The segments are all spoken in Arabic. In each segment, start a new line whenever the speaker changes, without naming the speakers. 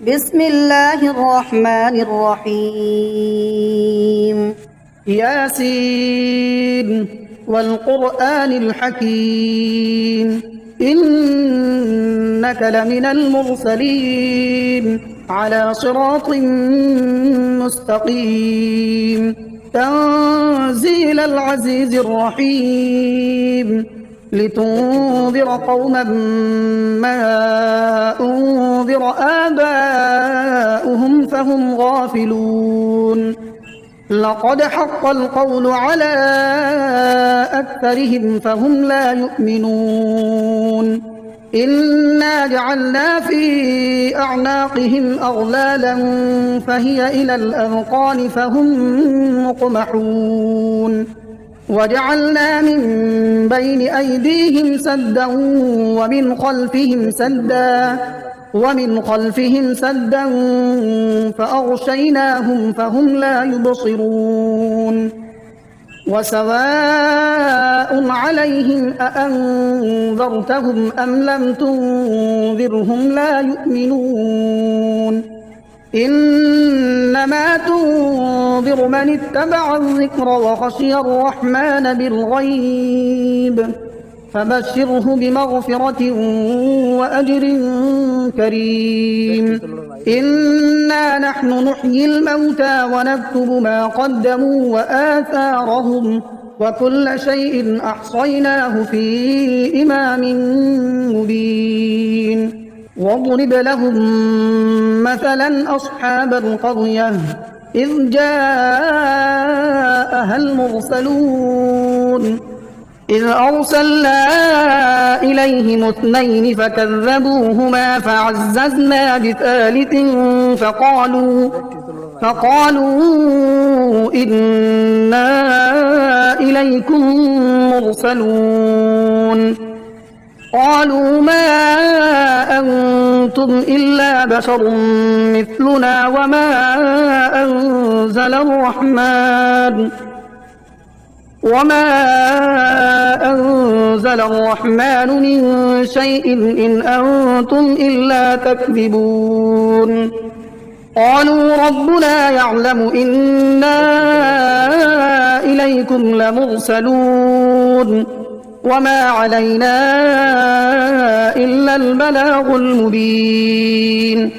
بسم الله الرحمن الرحيم.
ياسين والقرآن الحكيم إنك لمن المرسلين على صراط مستقيم تنزيل العزيز الرحيم لتنذر قوما ما أنذر آباؤهم فهم غافلون لقد حق القول على أكثرهم فهم لا يؤمنون إنا جعلنا في أعناقهم أغلالا فهي إلى الأذقان فهم مقمحون وجعلنا من بين أيديهم سدا ومن خلفهم سدا فأغشيناهم فهم لا يبصرون وسواء عليهم أأنذرتهم أم لم تنذرهم لا يؤمنون إنما تنذر من اتبع الذكر وخشي الرحمن بالغيب فبشره بمغفرة وأجر كريم إنا نحن نحيي الموتى ونكتب ما قدموا وآثارهم وكل شيء أحصيناه في إمام مبين واضرب لهم مثلا أصحاب القرية إذ جاءها المرسلون إذ أرسلنا إليهم اثنين فكذبوهما فعززنا بثالث فقالوا إنا إليكم مرسلون قالوا ما أنتم إلا بشر مثلنا وما أنزل الرحمن من شيء إن أنتم إلا تكذبون قالوا ربنا يعلم إنا إليكم لمرسلون وما علينا إلا البلاغ المبين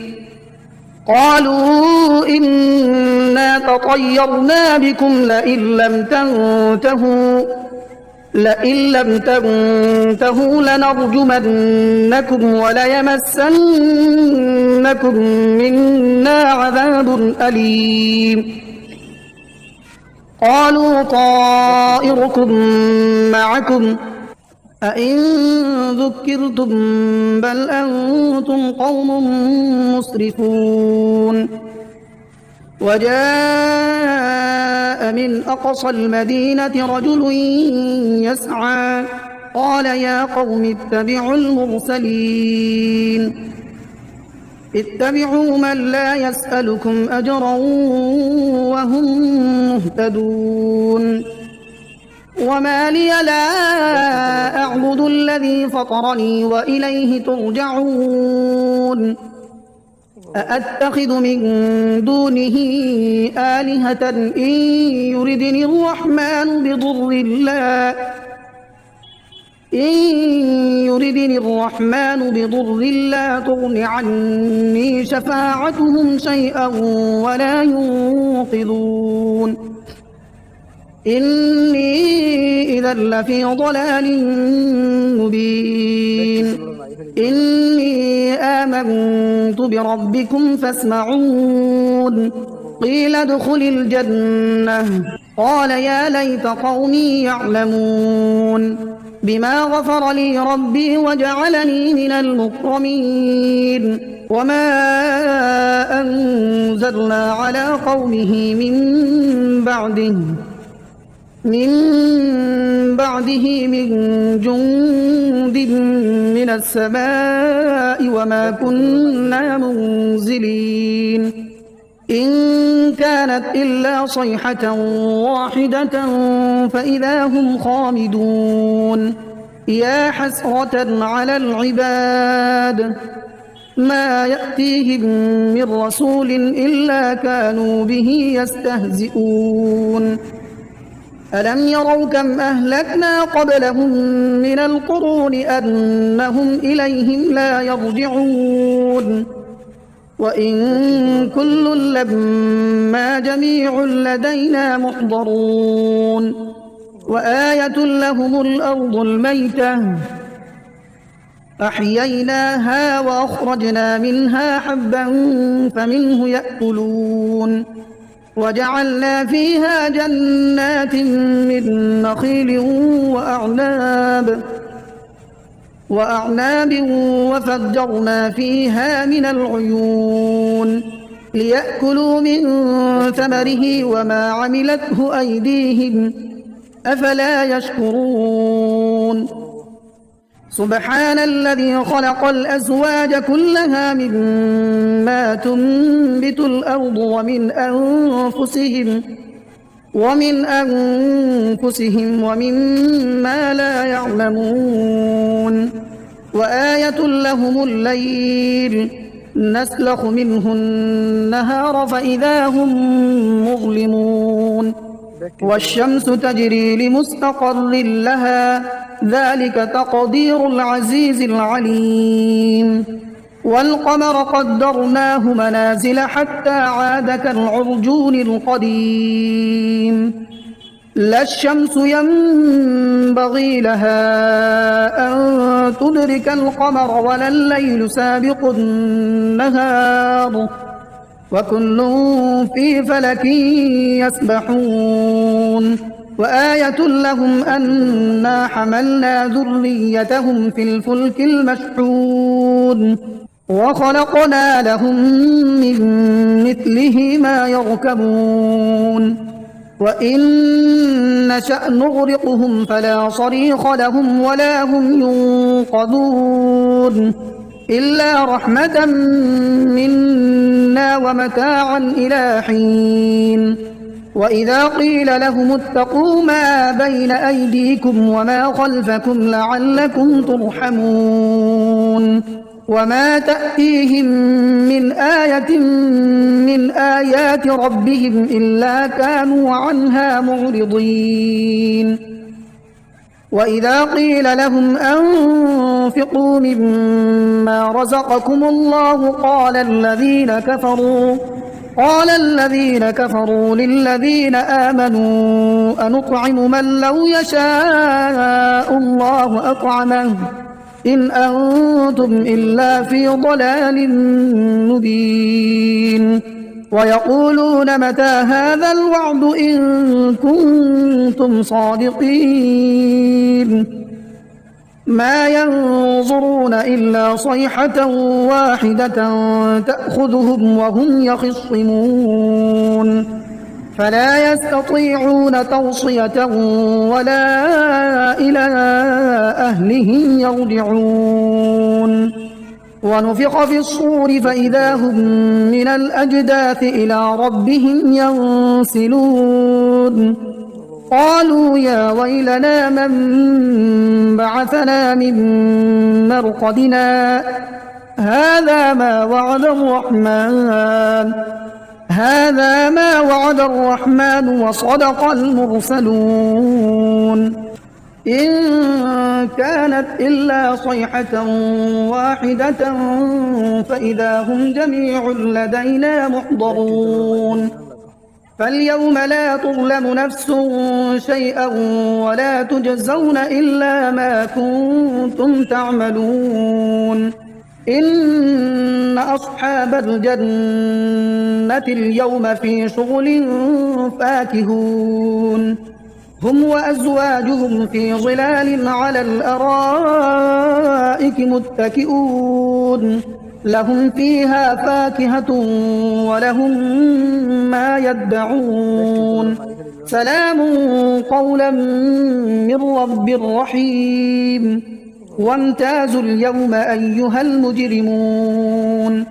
قالوا إنا تطيرنا بكم لئن لم تنتهوا لنرجمنكم وليمسنكم منا عذاب أليم قالوا طائركم معكم أئن ذكرتم بل أنتم قوم مسرفون وجاء من أقصى المدينة رجل يسعى قال يا قوم اتبعوا من لا يسألكم أجرا وهم مهتدون وما لي لا أعبد الذي فطرني وإليه ترجعون أأتخذ من دونه آلهة إن يردني الرحمن بضر لا تغن عني شفاعتهم شيئا ولا ينقذون إني إذا لفي ضلال مبين إني آمنت بربكم فاسمعون قيل ادخل الجنة قال يا ليت قومي يعلمون بما غفر لي ربي وجعلني من المكرمين وما أنزلنا على قومه من بعده من جند من السماء وما كنا منزلين إن كانت إلا صيحة واحدة فإذا هم خامدون يا حسرة على العباد ما يأتيهم من رسول إلا كانوا به يستهزئون ألم يروا كم أهلكنا قبلهم من القرون أنهم إليهم لا يرجعون وإن كل لما جميع لدينا محضرون وآية لهم الأرض الميتة أحييناها وأخرجنا منها حبا فمنه يأكلون وجعلنا فيها جنات من نخيل وأعناب وفجرنا فيها من العيون ليأكلوا من ثمره وما عملته أيديهم أفلا يشكرون سبحان الذي خلق الأزواج كلها مما تنبت الأرض ومن أنفسهم ومما لا يعلمون وآية لهم الليل نسلخ منه النهار فإذا هم مظلمون والشمس تجري لمستقر لها ذلك تقدير العزيز العليم والقمر قدرناه منازل حتى عاد كالعرجون القديم لا الشمس ينبغي لها أن تدرك القمر ولا الليل سابق النهار وكل في فلك يسبحون وآية لهم أنا حملنا ذريتهم في الفلك المشحون وخلقنا لهم من مثله ما يركبون وإن نشأ نغرقهم فلا صريخ لهم ولا هم ينقذون إلا رحمة منا ومتاعا إلى حين وإذا قيل لهم اتقوا ما بين أيديكم وما خلفكم لعلكم ترحمون وما تأتيهم من آية من آيات ربهم إلا كانوا عنها معرضين وإذا قيل لهم أنفقوا مما رزقكم الله قال الذين كفروا للذين آمنوا أنطعم من لو يشاء الله أطعمه إن أنتم إلا في ضلال مبين ويقولون متى هذا الوعد إن كنتم صادقين ما ينظرون إلا صيحة واحدة تأخذهم وهم يخصمون فلا يستطيعون توصية ولا إلى أهلهم يرجعون ونفخ في الصور فإذا هم من الأجداث إلى ربهم ينسلون قالوا يا ويلنا من بعثنا من مرقدنا هذا ما وعد الرحمن وصدق المرسلون إن كانت إلا صيحة واحدة فإذا هم جميع لدينا محضرون فاليوم لا تظلم نفس شيئا ولا تجزون إلا ما كنتم تعملون إن أصحاب الجنة اليوم في شغل فاكهون هم وأزواجهم في ظلال على الأرائك متكئون لهم فيها فاكهة ولهم ما يدعون سلام قولا من رب رحيم وامتازوا اليوم أيها المجرمون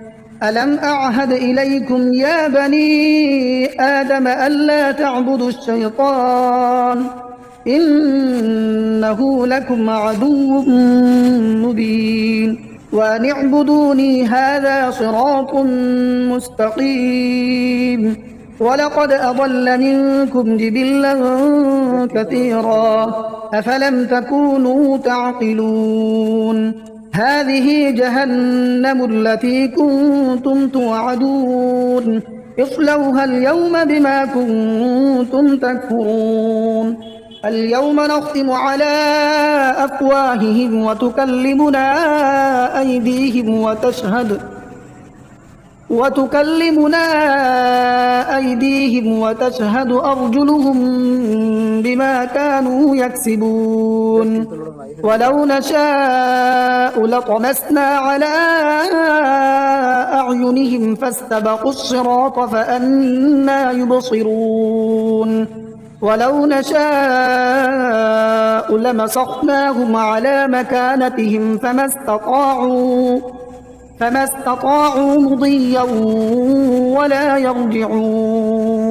ألم أعهد إليكم يا بني آدم ألا تعبدوا الشيطان إنه لكم عدو مبين وأن اعبدوني هذا صراط مستقيم. ولقد أضل منكم جبلا كثيرا أفلم تكونوا تعقلون. هذه جهنم التي كنتم توعدون اصلوها اليوم بما كنتم تكفرون. اليوم نختم على أفواههم وتكلمنا أيديهم وتشهد أرجلهم بما كانوا يكسبون. ولو نشاء لطمسنا على أعينهم فاستبقوا الصراط فأنى يبصرون. ولو نشاء لمسخناهم على مكانتهم فما استطاعوا مضيا ولا يرجعون.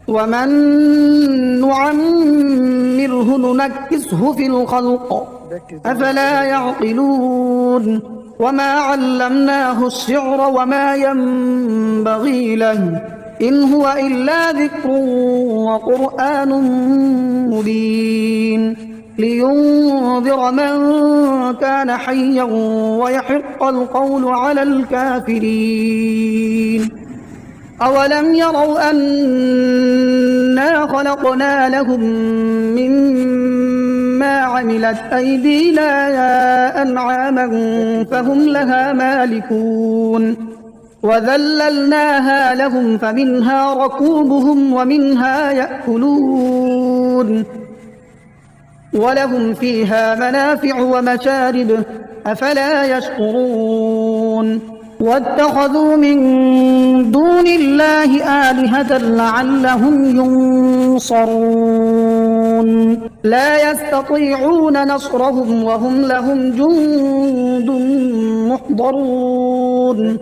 ومن نعمره ننكسه في الخلق أفلا يعقلون. وما علمناه الشعر وما ينبغي له إن هو إلا ذكر وقرآن مبين لينذر من كان حيا ويحق القول على الكافرين. أولم يروا أنا خلقنا لهم مما عملت أيدينا أنعاما فهم لها مالكون وذللناها لهم فمنها ركوبهم ومنها يأكلون ولهم فيها منافع ومشارب أفلا يشكرون. واتخذوا من دون الله آلهة لعلهم ينصرون لا يستطيعون نصرهم وهم لهم جند محضرون.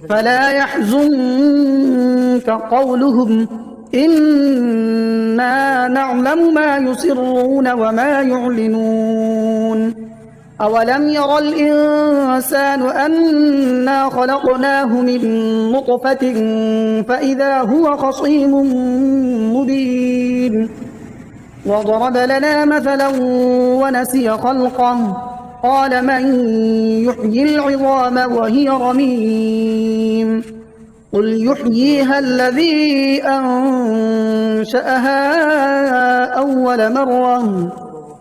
فلا يحزنك قولهم إنا نعلم ما يسرون وما يعلنون. أولم ير الإنسان أنا خلقناه من نطفة فإذا هو خصيم مبين. وضرب لنا مثلا ونسي خلقه قال من يحيي العظام وهي رميم قل يحييها الذي أنشأها أول مرة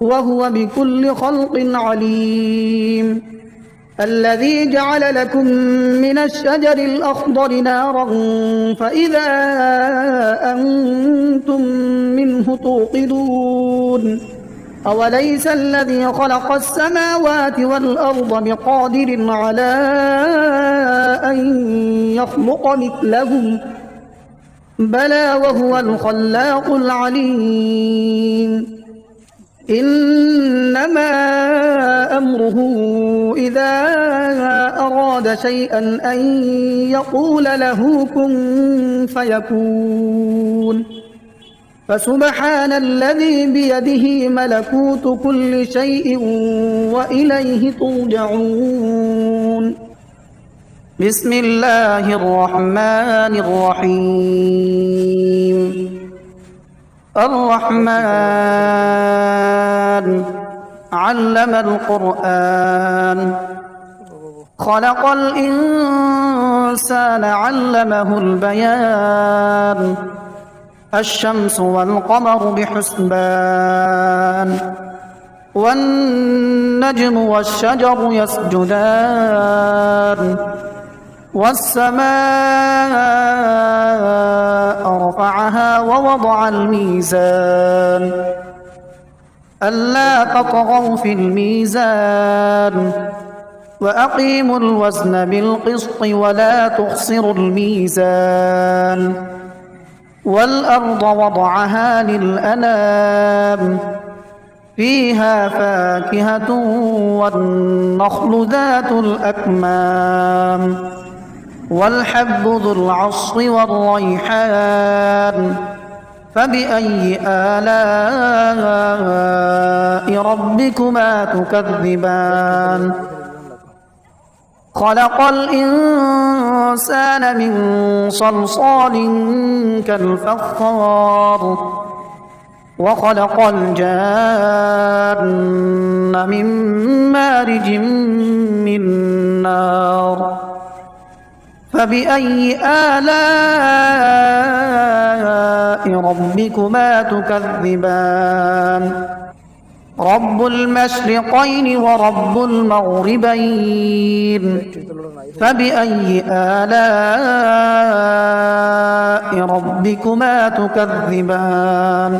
وهو بكل خلق عليم. الذي جعل لكم من الشجر الأخضر نارا فإذا أنتم منه توقدون. أوليس الذي خلق السماوات والأرض بقادر على أن يخلق مثلهم بلى وهو الخلاق العليم. إنما أمره إذا أراد شيئا أن يقول له كن فيكون. فسبحان الذي بيده ملكوت كل شيء وإليه ترجعون. بسم الله الرحمن الرحيم. الرحمن علم القرآن خلق الإنسان علمه البيان. الشمس والقمر بحسبان والنجم والشجر يسجدان والسماء رفعها ووضع الميزان ألا تطغوا في الميزان وأقيموا الوزن بالقسط ولا تخسروا الميزان. والأرض وضعها للأنام فيها فاكهة والنخل ذات الأكمام والحب ذو العصف والريحان فبأي آلاء ربكما تكذبان خلق الإنسان من صلصال كالفخار وخلق الجان من مارج من نار فبأي آلاء ربكما تكذبان رب المشرقين ورب المغربين فبأي آلاء ربكما تكذبان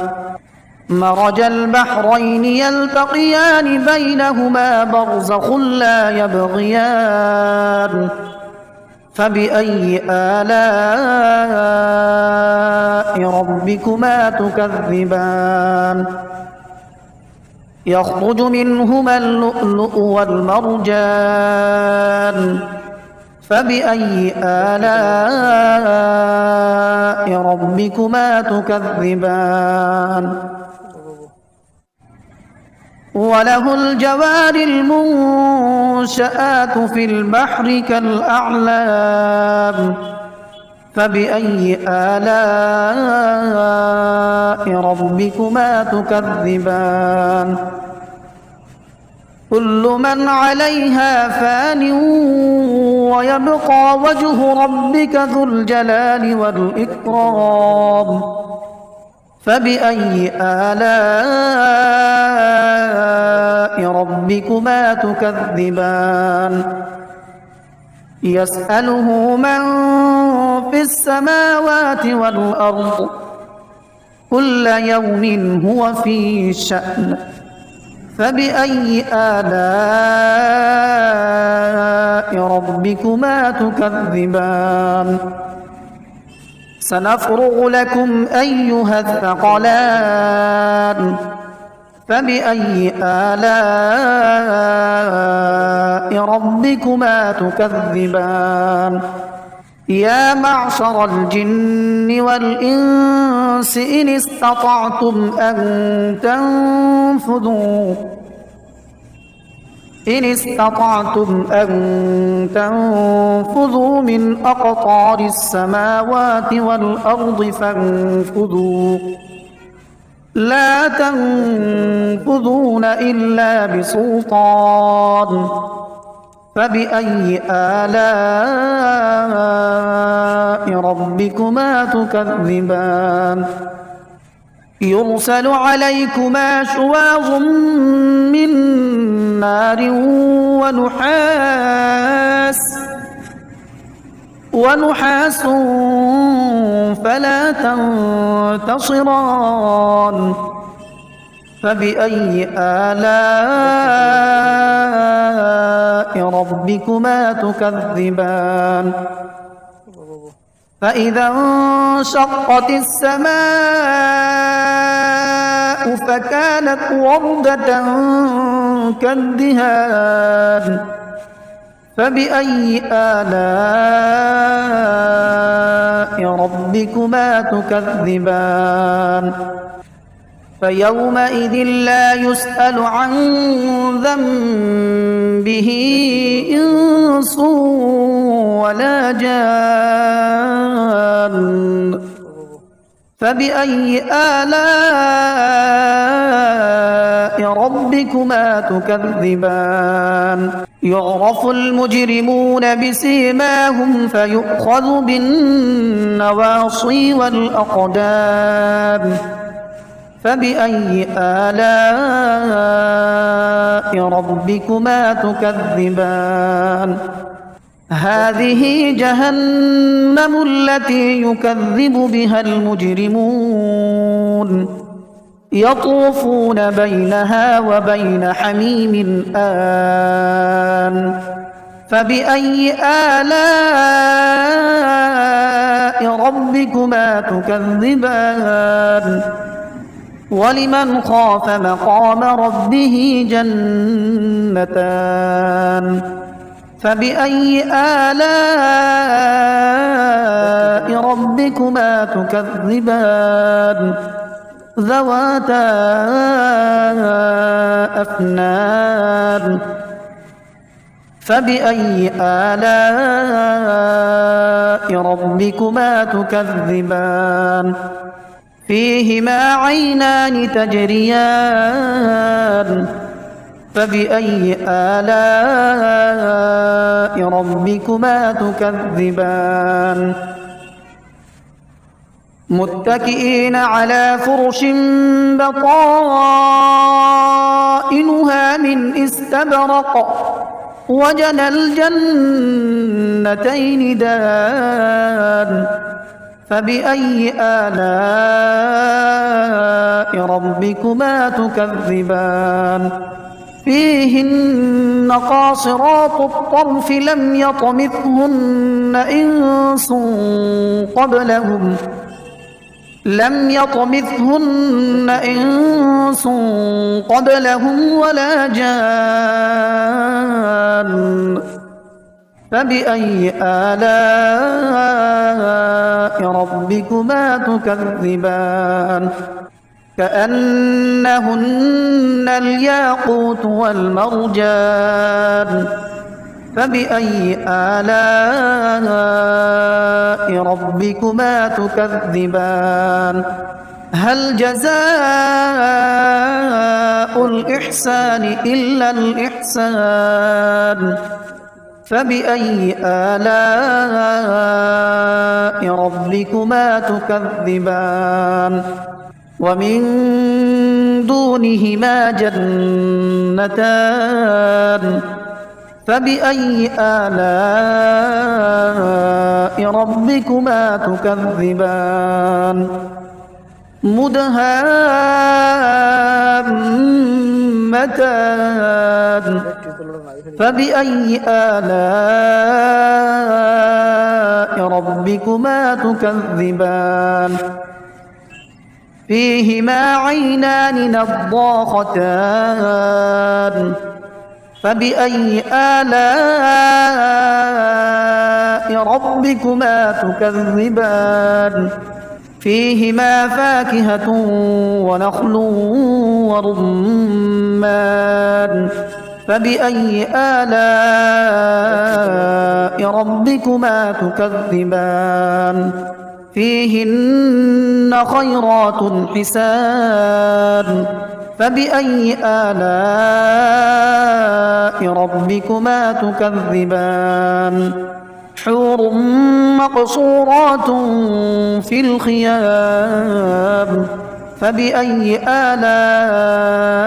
مرج البحرين يلتقيان بينهما برزخ لا يبغيان فبأي آلاء ربكما تكذبان يخرج منهما اللؤلؤ والمرجان فبأي آلاء ربكما تكذبان وله الجوار المنشآت في البحر كالأعلام فبأي آلاء ربكما تكذبان كل من عليها فان ويبقى وجه ربك ذو الجلال والإكرام فبأي آلاء ربكما تكذبان يسأله من في السماوات والأرض كل يوم هو في شأن فبأي آلاء ربكما تكذبان سنفرغ لكم أيها الثقلان فبأي آلاء ربكما تكذبان يا معشر الجن والإنس إن استطعتم أن تنفذوا من أقطار السماوات والأرض فانفذوا لا تنفذون إلا بسلطان فبأي آلاء ربكما تكذبان يرسل عليكما شواظ من نار ونحاس فلا تنتصران فبأي آلاء ربكما تكذبان فإذا انشقت السماء فكانت وردة كالدهان فبأي آلاء ربكما تكذبان فيومئذ لا يسأل عن ذنبه إنس ولا جان فبأي آلاء ربكما تكذبان يعرف المجرمون بسيماهم فيؤخذ بالنواصي والأقدام فبأي آلاء ربكما تكذبان هذه جهنم التي يكذب بها المجرمون يطوفون بينها وبين حميم آن فبأي آلاء ربكما تكذبان ولمن خاف مقام ربه جنتان فبأي آلاء ربكما تكذبان ذواتا أفنان فبأي آلاء ربكما تكذبان فيهما عينان تجريان فبأي آلاء ربكما تكذبان متكئين على فرش بطائنها من استبرق وجنى الجنتين دان فبأي آلاء ربكما تكذبان فيهن قاصرات الطرف لم يطمثهن إنس قبلهم ولا جان فبأي آلاء ربكما تكذبان كأنهن الياقوت والمرجان فبأي آلاء ربكما تكذبان هل جزاء الإحسان إلا الإحسان فبأي آلاء ربكما تكذبان ومن دونهما جنتان فبأي آلاء ربكما تكذبان مدهامتان فبأي آلاء ربكما تكذبان فيهما عينان نضاختان فبأي آلاء ربكما تكذبان فيهما فاكهة ونخل ورمان فبأي آلاء ربكما تكذبان فيهن خيرات حسان فبأي آلاء ربكما تكذبان حور مقصورات في الخيام فبأي آلاء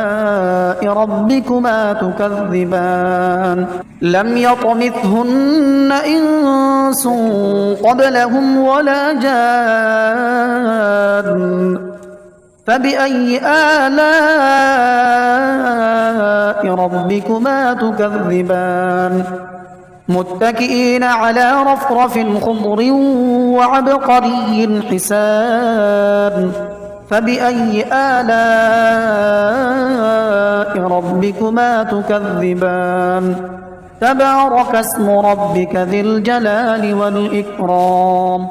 ربكما تكذبان لم يطمثهن إنس قبلهم ولا جان فبأي آلاء ربكما تكذبان متكئين على رفرف خضر وعبقري حسان فبأي آلاء ربكما تكذبان تبارك اسم ربك ذي الجلال والإكرام